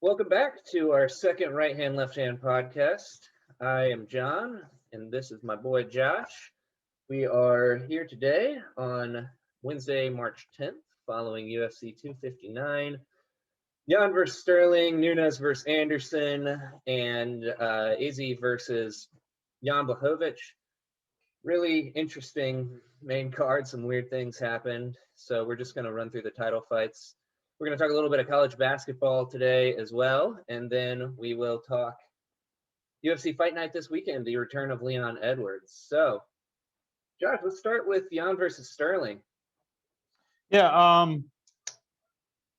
Welcome back to our second Right Hand, Left Hand podcast. I am John, and this is my boy Josh. We are here today on Wednesday, March 10th, following UFC 259. Jan versus Sterling, Nunes versus Anderson, and Izzy versus Jan Blachowicz. Really interesting main card. Some weird things happened. So we're just going to run through the title fights. We're going to talk a little bit of college basketball today as well. And then we will talk UFC Fight Night this weekend, the return of Leon Edwards. So, Josh, let's start with Jan versus Sterling. Yeah.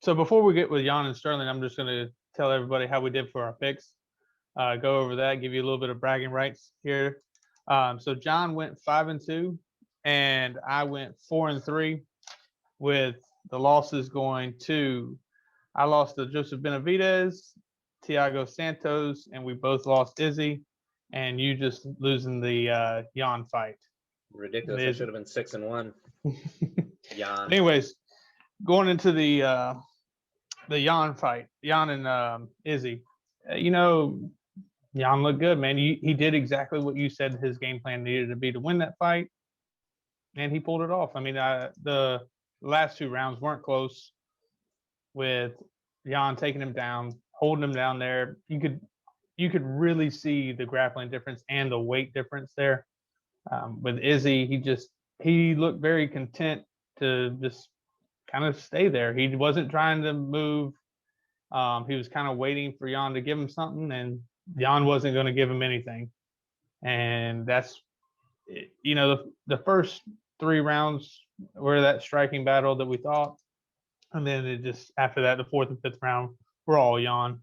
So before we get with Jan and Sterling, I'm just going to tell everybody how we did for our picks. Go over that, give you a little bit of bragging rights here. So John went 5-2, and I went 4-3, with the losses going to. I lost to Joseph Benavidez, Thiago Santos, and we both lost Izzy, and you just losing the Jan fight. Ridiculous. I should have been 6-1. Jan. Anyways, going into the Jan fight, Jan and Izzy, Jan looked good, man. He did exactly what you said his game plan needed to be to win that fight, and he pulled it off. I mean, the last two rounds weren't close, with Jan taking him down, holding him down there. You could really see the grappling difference and the weight difference there. With Izzy, he looked very content to just kind of stay there. He wasn't trying to move. He was kind of waiting for Jan to give him something, and Jan wasn't going to give him anything. And that's, the first three rounds were that striking battle that we thought. And then it just, after that, the fourth and fifth round were all Jan.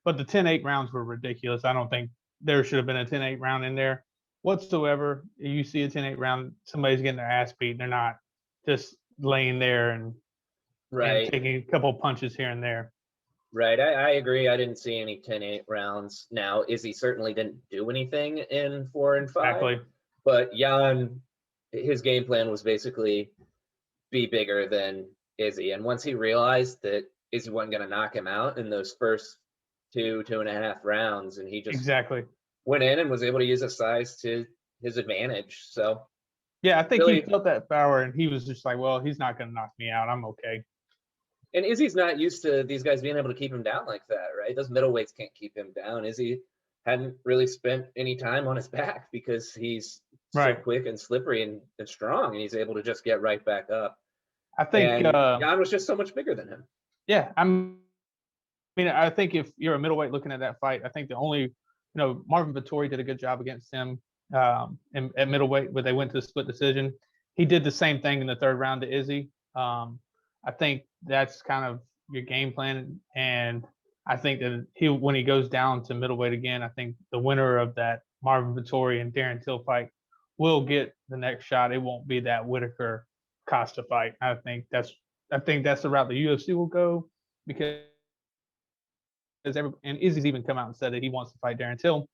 But the 10-8 rounds were ridiculous. I don't think there should have been a 10-8 round in there whatsoever. You see a 10-8 round, somebody's getting their ass beat. They're not just laying there and taking a couple punches here and there. Right. I agree. I didn't see any 10-8 rounds. Now, Izzy certainly didn't do anything in 4 and 5. Exactly. But Jan, his game plan was basically be bigger than Izzy. And once he realized that Izzy wasn't going to knock him out in those first 2.5 rounds, and he just went in and was able to use his size to his advantage. So, yeah, I think really, he felt that power, and he was just like, well, he's not going to knock me out. I'm okay. And Izzy's not used to these guys being able to keep him down like that, right? Those middleweights can't keep him down. Izzy hadn't really spent any time on his back because he's so quick and slippery and strong, and he's able to just get right back up. I think Jan was just so much bigger than him. Yeah, I think if you're a middleweight looking at that fight, I think the only, Marvin Vettori did a good job against him at middleweight, where they went to the split decision. He did the same thing in the third round to Izzy. I think that's kind of your game plan, and I think that when he goes down to middleweight again, I think the winner of that Marvin Vettori and Darren Till fight will get the next shot. It won't be that Whitaker Costa fight. I think that's the route the UFC will go, because and Izzy's even come out and said that he wants to fight Darren Till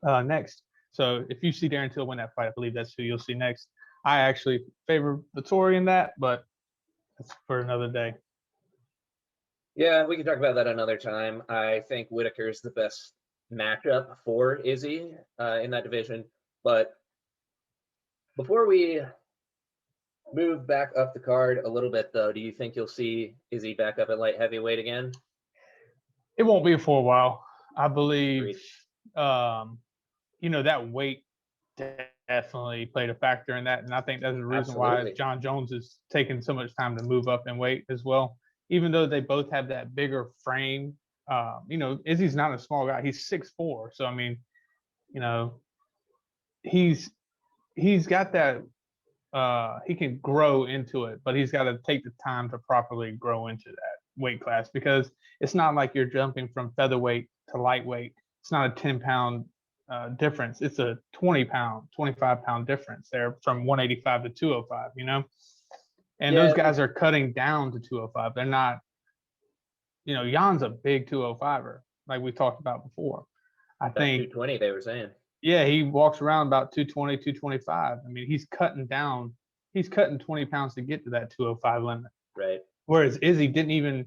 next. So if you see Darren Till win that fight, I believe that's who you'll see next. I actually favor Vettori in that, but that's for another day. Yeah, we can talk about that another time. I think Whitaker's the best matchup for Izzy in that division. But before we move back up the card a little bit, though, do you think you'll see Izzy back up at light heavyweight again? It won't be for a while. I believe, that weight definitely played a factor in that. And I think that's the reason why Jon Jones is taking so much time to move up in weight as well. Even though they both have that bigger frame, Izzy's not a small guy. He's 6'4". So, he's got that, he can grow into it, but he's got to take the time to properly grow into that weight class, because it's not like you're jumping from featherweight to lightweight. It's not a 10-pound difference. It's a 20-pound, 25-pound difference there from 185 to 205, And those guys are cutting down to 205. They're not, Jan's a big 205er, like we talked about before. I think 220, they were saying. Yeah, he walks around about 220, 225. I mean, he's cutting 20 pounds to get to that 205 limit. Right. Whereas Izzy didn't even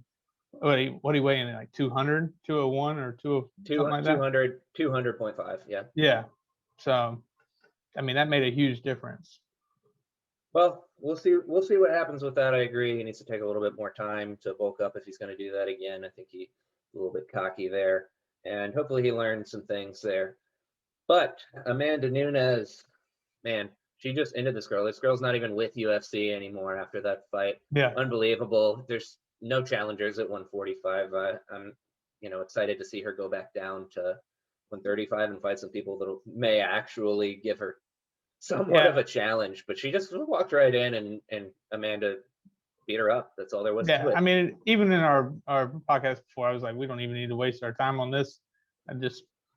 what he weigh in, like 200, 201 or 2, something like that? 200.5, yeah. Yeah. So, I mean, that made a huge difference. Well, we'll see what happens with that. I agree. He needs to take a little bit more time to bulk up if he's going to do that again. I think he's a little bit cocky there, and hopefully he learns some things there. But Amanda Nunes, man, she just ended this girl. This girl's not even with UFC anymore after that fight. Yeah. Unbelievable. There's no challengers at 145. I'm, excited to see her go back down to 135 and fight some people that may actually give her somewhat of a challenge. But she just walked right in and Amanda beat her up. That's all there was to it. I mean, even in our podcast before, I was like, we don't even need to waste our time on this.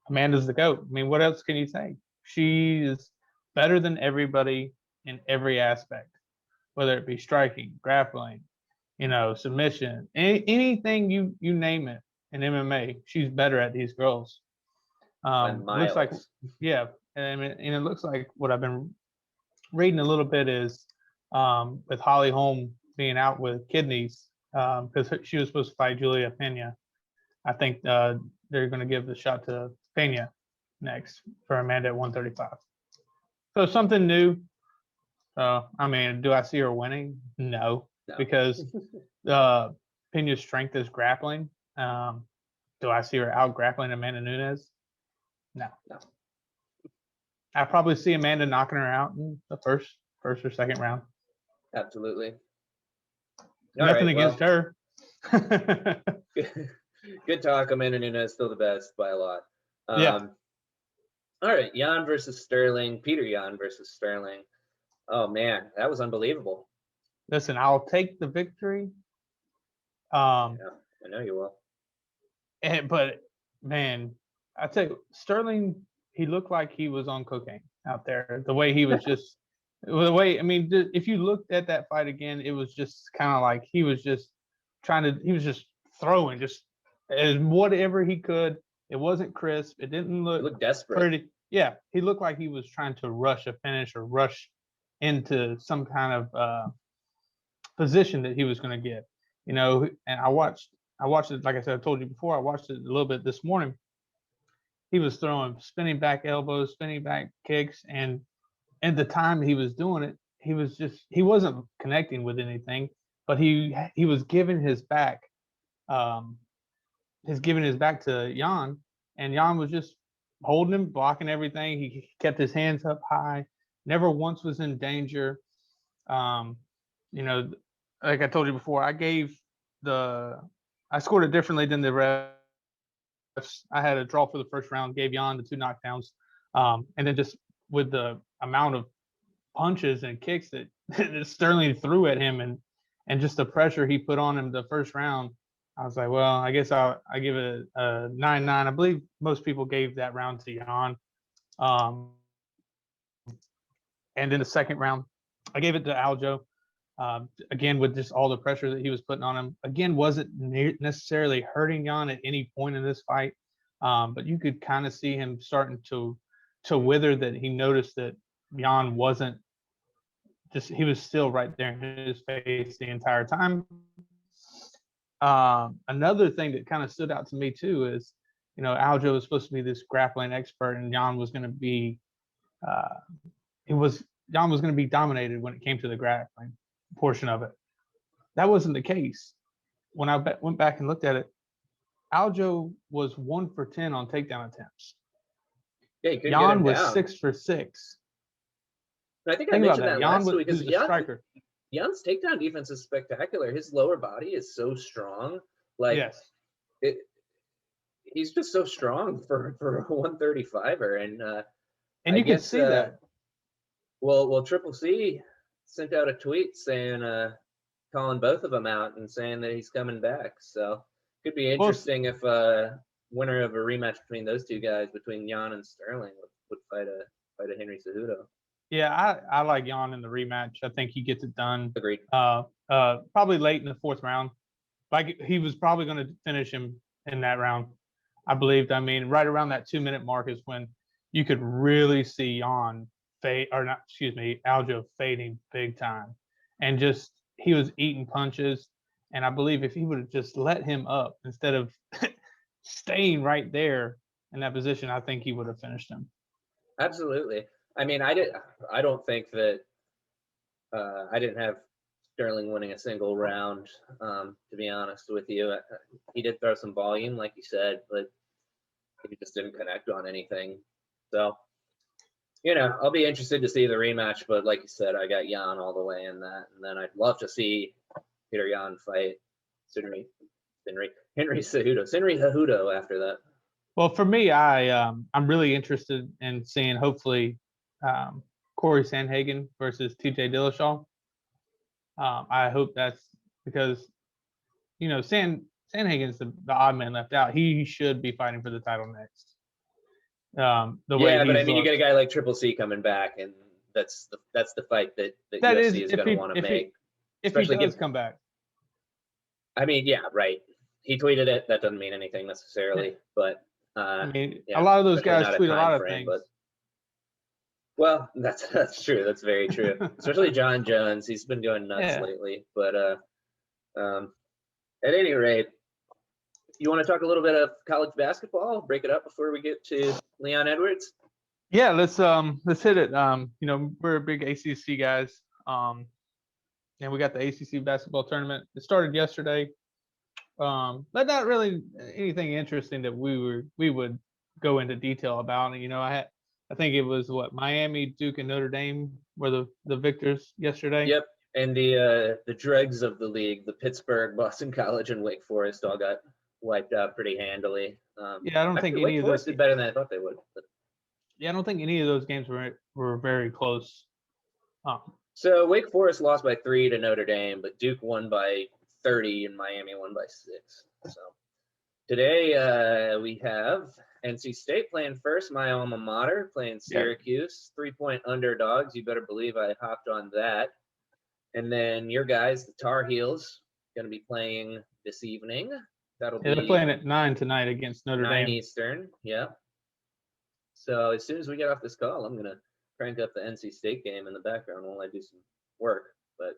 Amanda's the GOAT. I mean, what else can you say? She is better than everybody in every aspect, whether it be striking, grappling, submission, anything you name it in MMA. She's better at these girls. Looks like, yeah, and it looks like what I've been reading a little bit is with Holly Holm being out with kidneys because she was supposed to fight Julia Pena. I think they're going to give the shot to Pena next for Amanda at 135. So something new. I mean, do I see her winning? No. Because Pena's strength is grappling. Do I see her out grappling Amanda Nunes? No. I probably see Amanda knocking her out in the first or second round. Absolutely. Nothing against her. Good talk. Amanda Nunes still the best by a lot. Yeah. All right, Jan versus Sterling. Peter Yan versus Sterling. Oh man, that was unbelievable. Listen, I'll take the victory. Yeah, I know you will. But man, I tell you, Sterling, he looked like he was on cocaine out there. The way he was just, the way, I mean, if you looked at that fight again, it was just kind of like he was just he was just throwing just as whatever he could. It wasn't crisp. It didn't look desperate. Pretty. Yeah, he looked like he was trying to rush a finish or rush into some kind of position that he was going to get. And I watched it, like I said, I told you before, I watched it a little bit this morning. He was throwing spinning back elbows, spinning back kicks, and at the time he was doing it, he wasn't connecting with anything, but he was giving his back, to Jan, and Jan was just holding him, blocking everything. He kept his hands up high, never once was in danger. Like I told you before, I scored it differently than the refs. I had a draw for the first round, gave Jan the 2 knockdowns. And then just with the amount of punches and kicks that Sterling threw at him and just the pressure he put on him the first round, I was like, well, I guess I give it a 9-9. I believe most people gave that round to Jan. And then the second round, I gave it to Aljo. Again, with just all the pressure that he was putting on him. Again, wasn't necessarily hurting Jan at any point in this fight, but you could kind of see him starting to wither, that he noticed that Jan wasn't just, he was still right there in his face the entire time. Another thing that kind of stood out to me too is, Aljo was supposed to be this grappling expert, and Jan was going to be, Jan was going to be dominated when it came to the grappling portion of it. That wasn't the case. When I went back and looked at it, Aljo was 1 for 10 on takedown attempts. Yeah, Jan was 6 for 6. I think I mentioned that last week because striker. Jan's takedown defense is spectacular. His lower body is so strong. Like, yes, he's just so strong for a 135er, and you can see that. Well, Triple C sent out a tweet saying, calling both of them out and saying that he's coming back. So could be interesting if winner of a rematch between those two guys, between Jan and Sterling, would fight a Henry Cejudo. Yeah, I like Jan in the rematch. I think he gets it done. Agreed. Probably late in the 4th round. Like, he was probably going to finish him in that round, I believed. I mean, right around that 2-minute mark is when you could really see Aljo fading big time. And just, he was eating punches. And I believe if he would have just let him up instead of staying right there in that position, I think he would have finished him. Absolutely. I mean, I don't think that I didn't have Sterling winning a single round. To be honest with you, he did throw some volume, like you said, but he just didn't connect on anything. So, I'll be interested to see the rematch. But like you said, I got Jan all the way in that, and then I'd love to see Peter Jan fight Henry Cejudo after that. Well, for me, I'm really interested in seeing hopefully Corey Sandhagen versus TJ Dillashaw. I hope that's because Sandhagen's the odd man left out. He should be fighting for the title next. The way Yeah, but I he's mean, you looked. get a guy like Triple C coming back, and that's the fight that That is UFC is going to want to make. if he Especially does come back. I mean, yeah, right. He tweeted it. That doesn't mean anything necessarily, but I mean, yeah, a lot of those especially guys not tweet a lot of frame, things. but well, that's true. That's very true. Especially John Jones. He's been going nuts lately. But at any rate, you want to talk a little bit of college basketball? Break it up before we get to Leon Edwards. Yeah, let's hit it. We're big ACC guys. And we got the ACC basketball tournament. It started yesterday. But not really anything interesting that we would go into detail about. I think it was Miami, Duke, and Notre Dame were the victors yesterday. Yep, and the dregs of the league, the Pittsburgh, Boston College, and Wake Forest all got wiped out pretty handily. Yeah, I don't think any Wake of Forest those did better than I thought they would. But. Yeah, I don't think any of those games were very close. So Wake Forest lost by 3 to Notre Dame, but Duke won by 30 and Miami won by 6. So today we have NC State playing first, my alma mater, playing Syracuse. 3-point underdogs. You better believe I hopped on that. And then your guys, the Tar Heels, going to be playing this evening. They're playing at 9 tonight against Notre Dame. 9 Eastern, yeah. So as soon as we get off this call, I'm going to crank up the NC State game in the background while I do some work. But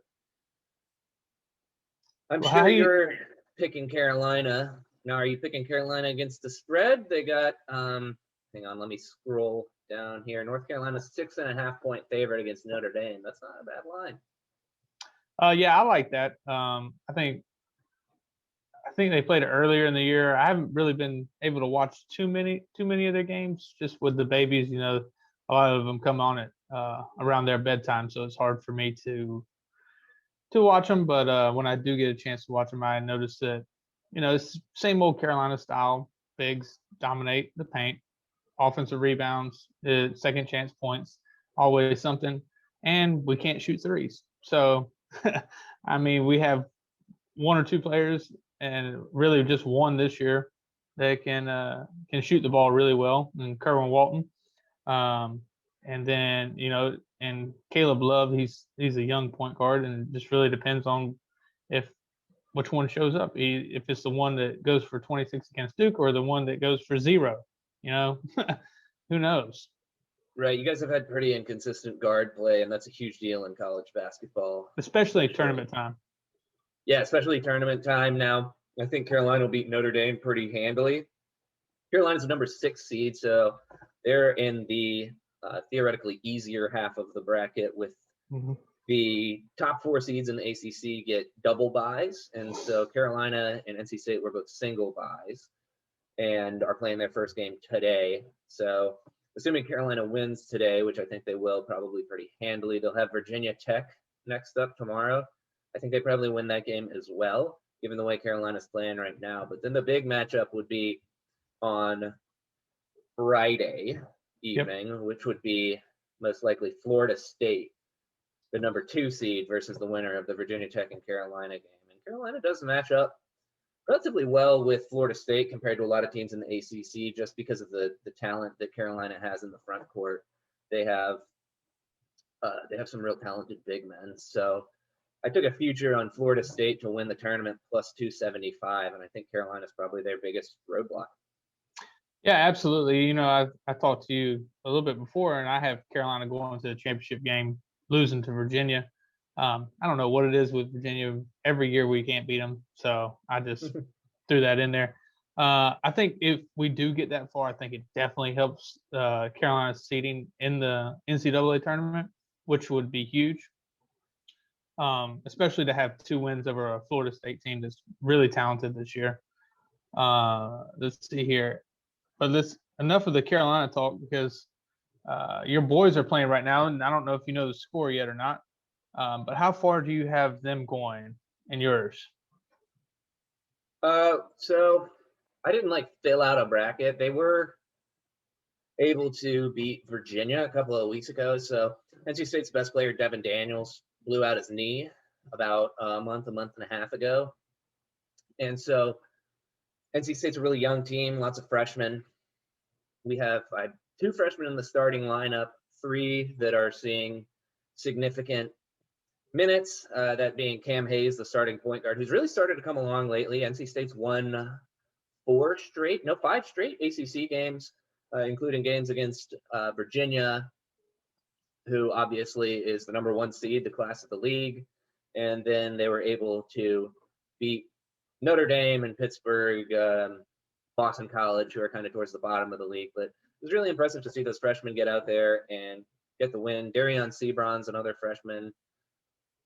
I'm sure you're picking Carolina. Now, are you picking Carolina against the spread? They got, hang on, let me scroll down here. North Carolina's 6.5-point favorite against Notre Dame. That's not a bad line. Yeah, I like that. I think they played it earlier in the year. I haven't really been able to watch too many of their games, just with the babies. A lot of them come on at around their bedtime, so it's hard for me to watch them. But when I do get a chance to watch them, I notice that it's same old Carolina style. Bigs dominate the paint, offensive rebounds, second chance points, always something, and we can't shoot threes. So, I mean, we have one or two players, and really just one this year that can shoot the ball really well, and Kerwin Walton. And then and Caleb Love, he's a young point guard, and it just really depends on which one shows up. If it's the one that goes for 26 against Duke or the one that goes for 0, who knows? Right, you guys have had pretty inconsistent guard play, and that's a huge deal in college basketball, especially tournament time. Yeah, especially tournament time. Now, I think Carolina will beat Notre Dame pretty handily. Carolina's the number 6 seed, so they're in the theoretically easier half of the bracket with the top 4 seeds in the ACC get double buys. And so Carolina and NC State were both single buys and are playing their first game today. So assuming Carolina wins today, which I think they will probably pretty handily, they'll have Virginia Tech next up tomorrow. I think they probably win that game as well, given the way Carolina's playing right now. But then the big matchup would be on Friday evening, which would be most likely Florida State, the number 2 seed, versus the winner of the Virginia Tech and Carolina game. And Carolina does match up relatively well with Florida State compared to a lot of teams in the ACC, just because of the talent that Carolina has in the front court. They have some real talented big men. So I took a future on Florida State to win the tournament plus 275, and I think Carolina's probably their biggest roadblock. Yeah, absolutely. I talked to you a little bit before, and I have Carolina going to the championship game, losing to Virginia. I don't know what it is with Virginia. Every year we can't beat them, so I just threw that in there. I think if we do get that far, I think it definitely helps Carolina's seeding in the NCAA tournament, which would be huge. Especially to have 2 wins over a Florida State team that's really talented this year. Let's see here, but let's enough of the Carolina talk because your boys are playing right now, and I don't know if you know the score yet or not. But how far do you have them going in yours? So I didn't fill out a bracket. They were able to beat Virginia a couple of weeks ago. So NC State's best player, Devin Daniels, blew out his knee about a month and a half ago. And so NC State's a really young team, lots of freshmen. We have 2 freshmen in the starting lineup, 3 that are seeing significant minutes, that being Cam Hayes, the starting point guard, who's really started to come along lately. NC State's won 5 straight ACC games, including games against Virginia, who obviously is the number 1 seed, the class of the league. And then they were able to beat Notre Dame and Pittsburgh, Boston College, who are kind of towards the bottom of the league. But it was really impressive to see those freshmen get out there and get the win. Darion Sebron's another freshman.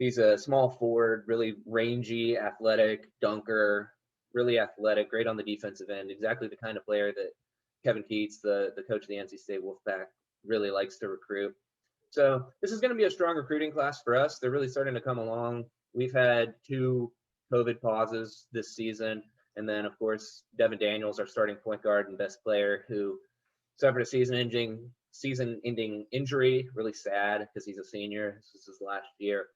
He's a small forward, really rangy, athletic dunker, really athletic, great on the defensive end. Exactly the kind of player that Kevin Keats, the coach of the NC State Wolfpack, really likes to recruit. So this is going to be a strong recruiting class for us. They're really starting to come along. We've had 2 COVID pauses this season. And then, of course, Devin Daniels, our starting point guard and best player, who suffered a season-ending injury. Really sad because he's a senior. This is his last year.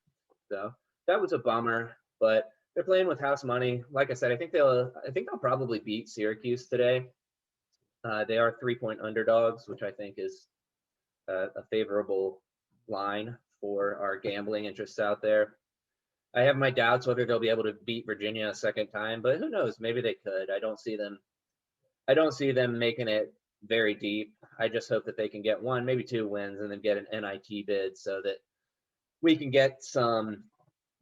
So that was a bummer, but they're playing with house money. Like I said, I think they'll probably beat Syracuse today. They are 3-point underdogs, which I think is a favorable line for our gambling interests out there. I have my doubts whether they'll be able to beat Virginia a second time, but who knows? Maybe they could. I don't see them making it very deep. I just hope that they can get 1, maybe 2 wins and then get an NIT bid so that we can get some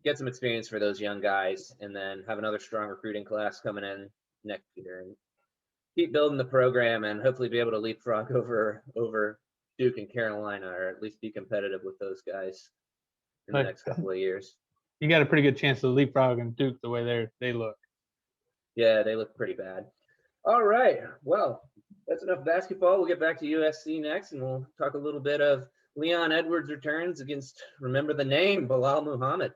experience for those young guys and then have another strong recruiting class coming in next year and keep building the program and hopefully be able to leapfrog over Duke and Carolina, or at least be competitive with those guys in the next couple of years. You got a pretty good chance of leapfrogging Duke the way they look. Yeah, they look pretty bad. All right. Well, that's enough basketball. We'll get back to UFC next, and we'll talk a little bit of Leon Edwards returns against, remember the name, Bilal Muhammad.